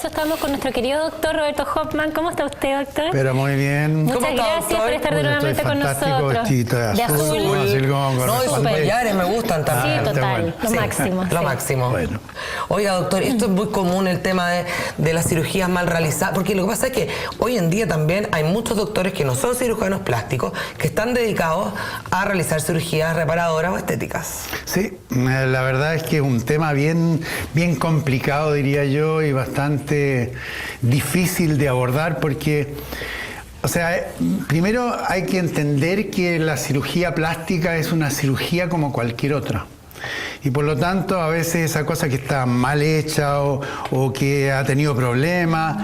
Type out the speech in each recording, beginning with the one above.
eso estamos con nuestro querido doctor Roberto Hoffman. ¿Cómo está usted, doctor? Pero muy bien. Muchas gracias por estar nuevamente con nosotros. Vestido de azul. No, y sus collares me gustan también. Sí, total, bueno. lo máximo. Lo sí. máximo. Bueno. Oiga, doctor, esto es muy común, el tema de las cirugías mal realizadas, porque lo que pasa es que hoy en día también hay muchos doctores que no son cirujanos plásticos, que están dedicados a realizar cirugías reparadoras o estéticas. Sí, la verdad es que es un tema bien complicado, diría yo, y bastante difícil de abordar porque, o sea, primero hay que entender que la cirugía plástica es una cirugía como cualquier otra. Y por lo tanto, a veces esa cosa que está mal hecha o que ha tenido problemas,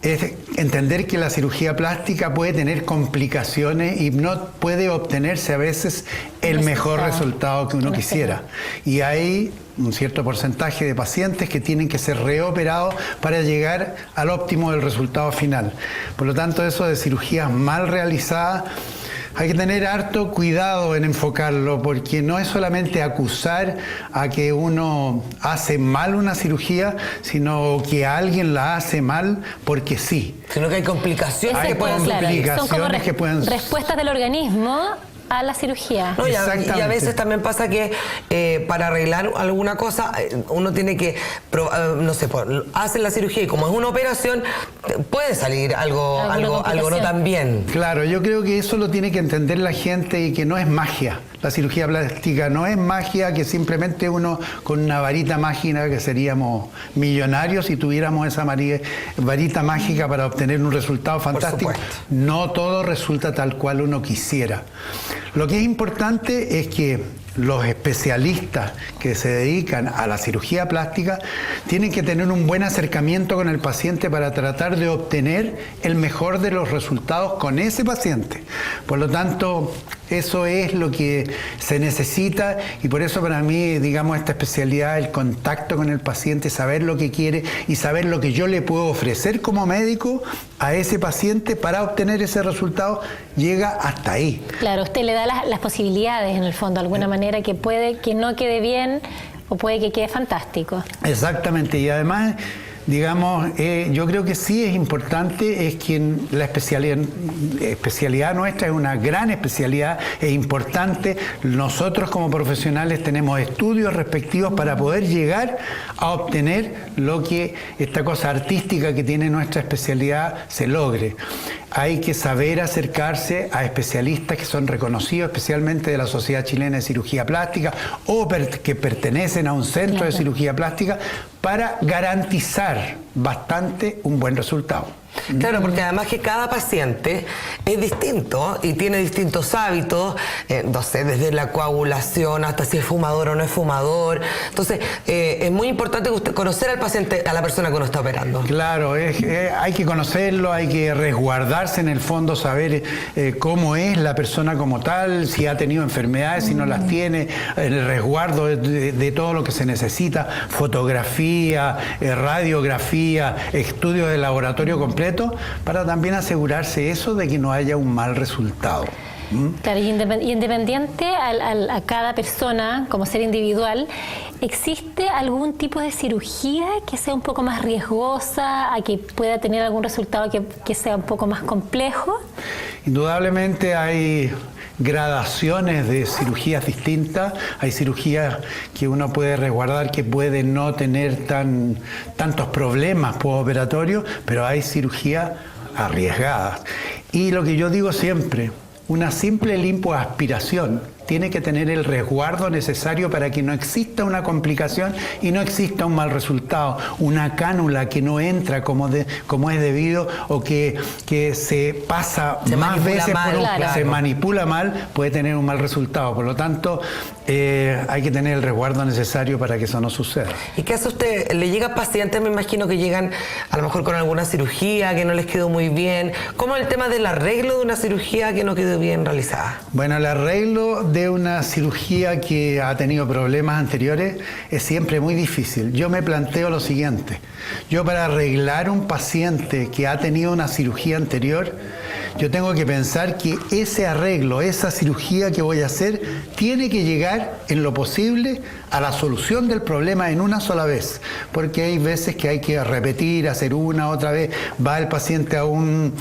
es entender que la cirugía plástica puede tener complicaciones y no puede obtenerse a veces el mejor resultado que uno quisiera. Y hay un cierto porcentaje de pacientes que tienen que ser reoperados para llegar al óptimo del resultado final. Por lo tanto, eso de cirugías mal realizadas, hay que tener harto cuidado en enfocarlo, porque no es solamente acusar a que uno hace mal una cirugía, sino que alguien la hace mal porque sí. Sino que hay complicaciones Hay que pueden complicaciones Son como que pueden... respuestas del organismo a la cirugía. No, y a Exactamente. veces también pasa que para arreglar alguna cosa uno tiene que, no sé, hacen la cirugía y como es una operación puede salir algo no tan bien. Claro, yo creo que eso lo tiene que entender la gente y que no es magia. La cirugía plástica no es magia, que simplemente uno con una varita mágica, que seríamos millonarios si tuviéramos esa varita mágica para obtener un resultado fantástico. No todo resulta tal cual uno quisiera. Lo que es importante es que los especialistas que se dedican a la cirugía plástica tienen que tener un buen acercamiento con el paciente para tratar de obtener el mejor de los resultados con ese paciente. Por lo tanto, eso es lo que se necesita y por eso para mí, digamos, esta especialidad, el contacto con el paciente, saber lo que quiere y saber lo que yo le puedo ofrecer como médico a ese paciente para obtener ese resultado, llega hasta ahí. Claro, usted le da las posibilidades en el fondo, de alguna manera, que puede que no quede bien o puede que quede fantástico. Exactamente, y además, digamos, yo creo que sí es importante, es que la especialidad nuestra es una gran especialidad, es importante. Nosotros como profesionales tenemos estudios respectivos para poder llegar a obtener lo que esta cosa artística que tiene nuestra especialidad se logre. Hay que saber acercarse a especialistas que son reconocidos, especialmente de la Sociedad Chilena de Cirugía Plástica o que pertenecen a un centro de cirugía plástica para garantizar bastante un buen resultado. Claro, porque además que cada paciente es distinto y tiene distintos hábitos, no sé, desde la coagulación hasta si es fumador o no es fumador. Entonces, es muy importante conocer al paciente, a la persona que uno está operando. Claro, hay que conocerlo, hay que resguardarse en el fondo, saber cómo es la persona como tal, si ha tenido enfermedades, si no las tiene, el resguardo de todo lo que se necesita, fotografía, radiografía, estudios de laboratorio completo, para también asegurarse eso de que no haya un mal resultado. Claro, y independiente a cada persona como ser individual, ¿existe algún tipo de cirugía que sea un poco más riesgosa, a que pueda tener algún resultado que sea un poco más complejo? Indudablemente hay gradaciones de cirugías distintas. Hay cirugías que uno puede resguardar que puede no tener tantos problemas postoperatorios, pero hay cirugías arriesgadas. Y lo que yo digo siempre, una simple lipoaspiración tiene que tener el resguardo necesario para que no exista una complicación y no exista un mal resultado. Una cánula que no entra como es debido o que se pasa más veces se manipula mal, puede tener un mal resultado. Por lo tanto, hay que tener el resguardo necesario para que eso no suceda. ¿Y qué hace usted? ¿Le llega pacientes, me imagino que llegan a lo mejor con alguna cirugía que no les quedó muy bien? ¿Cómo es el tema del arreglo de una cirugía que no quedó bien realizada? Bueno, el arreglo de una cirugía que ha tenido problemas anteriores es siempre muy difícil. Yo me planteo lo siguiente: yo para arreglar un paciente que ha tenido una cirugía anterior, yo tengo que pensar que ese arreglo, esa cirugía que voy a hacer, tiene que llegar en lo posible a la solución del problema en una sola vez, porque hay veces que hay que repetir, hacer una, otra vez, va el paciente a un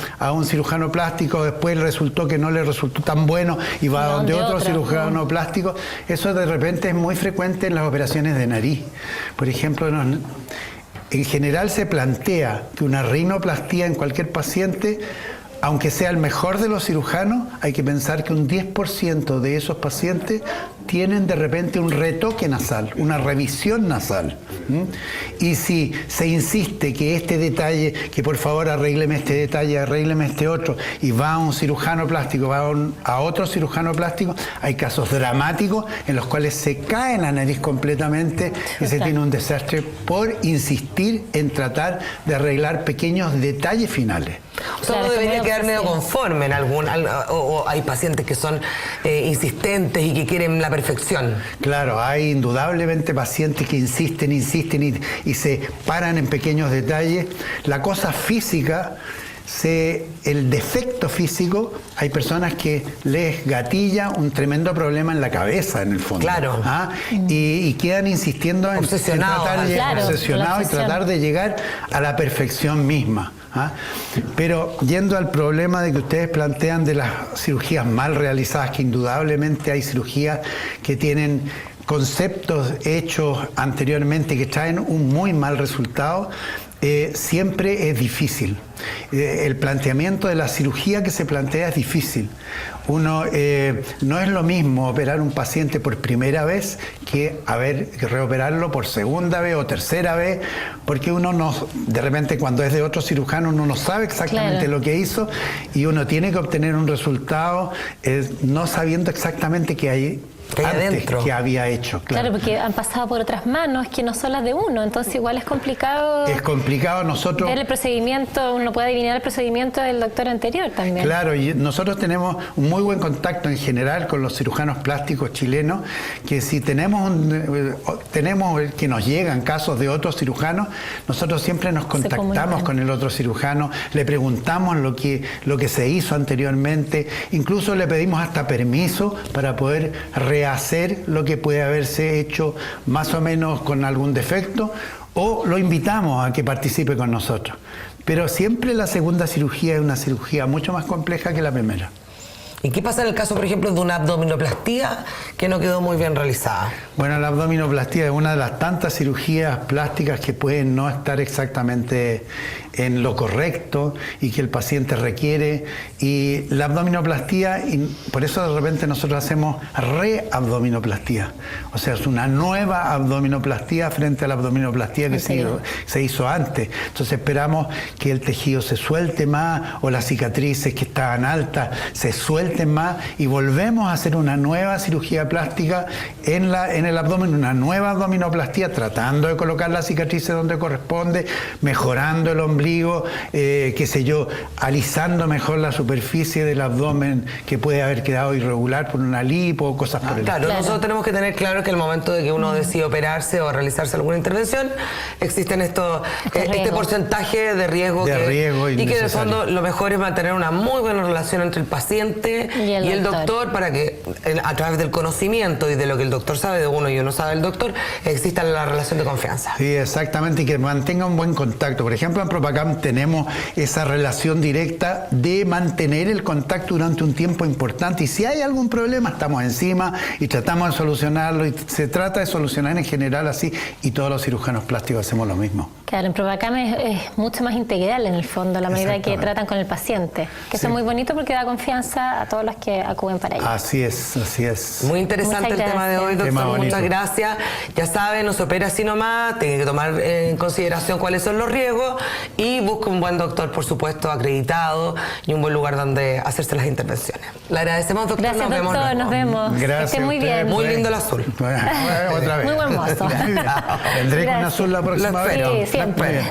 cirujano plástico, después resultó que no le resultó tan bueno y va donde otro cirujano plástico. Eso de repente es muy frecuente en las operaciones de nariz. Por ejemplo, en general se plantea que una rinoplastía en cualquier paciente, aunque sea el mejor de los cirujanos, hay que pensar que un 10% de esos pacientes tienen de repente un retoque nasal, una revisión nasal. Y si se insiste que este detalle, que por favor arrégleme este detalle, arrégleme este otro, y va a un cirujano plástico, va a otro cirujano plástico, hay casos dramáticos en los cuales se cae la nariz completamente y se tiene un desastre por insistir en tratar de arreglar pequeños detalles finales. O sea, uno debería quedar medio conforme en o hay pacientes que son insistentes y que quieren la perfección. Claro, hay indudablemente pacientes que insisten y se paran en pequeños detalles. La cosa física, el defecto físico, hay personas que les gatilla un tremendo problema en la cabeza, en el fondo. Claro. Y quedan insistiendo en tratar de llegar a la perfección misma. Pero yendo al problema de que ustedes plantean de las cirugías mal realizadas, que indudablemente hay cirugías que tienen conceptos hechos anteriormente que traen un muy mal resultado, siempre es difícil. El planteamiento de la cirugía que se plantea es difícil. No es lo mismo operar un paciente por primera vez que reoperarlo por segunda vez o tercera vez, porque de repente cuando es de otro cirujano uno no sabe exactamente lo que hizo y uno tiene que obtener un resultado no sabiendo exactamente qué hay antes que había hecho. Claro, porque han pasado por otras manos que no son las de uno, entonces igual es complicado. Es complicado nosotros ver el procedimiento, uno puede adivinar el procedimiento del doctor anterior también. Claro, y nosotros tenemos un muy buen contacto en general con los cirujanos plásticos chilenos, que si tenemos que nos llegan casos de otros cirujanos, nosotros siempre nos contactamos con el otro cirujano, le preguntamos lo que se hizo anteriormente, incluso le pedimos hasta permiso para poder rehacer lo que puede haberse hecho más o menos con algún defecto, o lo invitamos a que participe con nosotros. Pero siempre la segunda cirugía es una cirugía mucho más compleja que la primera. ¿Y qué pasa en el caso, por ejemplo, de una abdominoplastía que no quedó muy bien realizada? Bueno, la abdominoplastía es una de las tantas cirugías plásticas que pueden no estar exactamente en lo correcto y que el paciente requiere. Y la abdominoplastía, y por eso de repente nosotros hacemos reabdominoplastía. O sea, es una nueva abdominoplastía frente a la abdominoplastía que se hizo antes. Entonces esperamos que el tejido se suelte más o las cicatrices que estaban altas se suelten más y volvemos a hacer una nueva cirugía plástica en el abdomen, una nueva abdominoplastía, tratando de colocar las cicatrices donde corresponde, mejorando el ombligo, alisando mejor la superficie del abdomen que puede haber quedado irregular por una lipo o cosas por el estilo. Claro, nosotros tenemos que tener claro que el momento de que uno decide operarse o realizarse alguna intervención, existen este porcentaje de riesgo y que en el fondo lo mejor es mantener una muy buena relación entre el paciente y el doctor para que a través del conocimiento y de lo que el doctor sabe de uno y uno sabe del doctor, exista la relación de confianza. Sí, exactamente, y que mantenga un buen contacto. Por ejemplo, en Propacam tenemos esa relación directa de mantener el contacto durante un tiempo importante, y si hay algún problema estamos encima y tratamos de solucionarlo, y se trata de solucionar en general así, y todos los cirujanos plásticos hacemos lo mismo. Claro, en Propacam es mucho más integral en el fondo, la medida que tratan con el paciente, que eso es muy bonito porque da confianza a todos los que acuden para ello. Así es, así es. Muy interesante el tema de hoy, doctor. Muchas gracias. Ya saben, no se opera así nomás, tiene que tomar en consideración cuáles son los riesgos y busque un buen doctor, por supuesto, acreditado y un buen lugar donde hacerse las intervenciones. Le agradecemos, doctor. Gracias, doctor. Nos vemos. Gracias. Que esté muy bien. Muy lindo el azul. Otra vez. Muy buen mozo. Vendré con azul la próxima vez. Sí, siempre.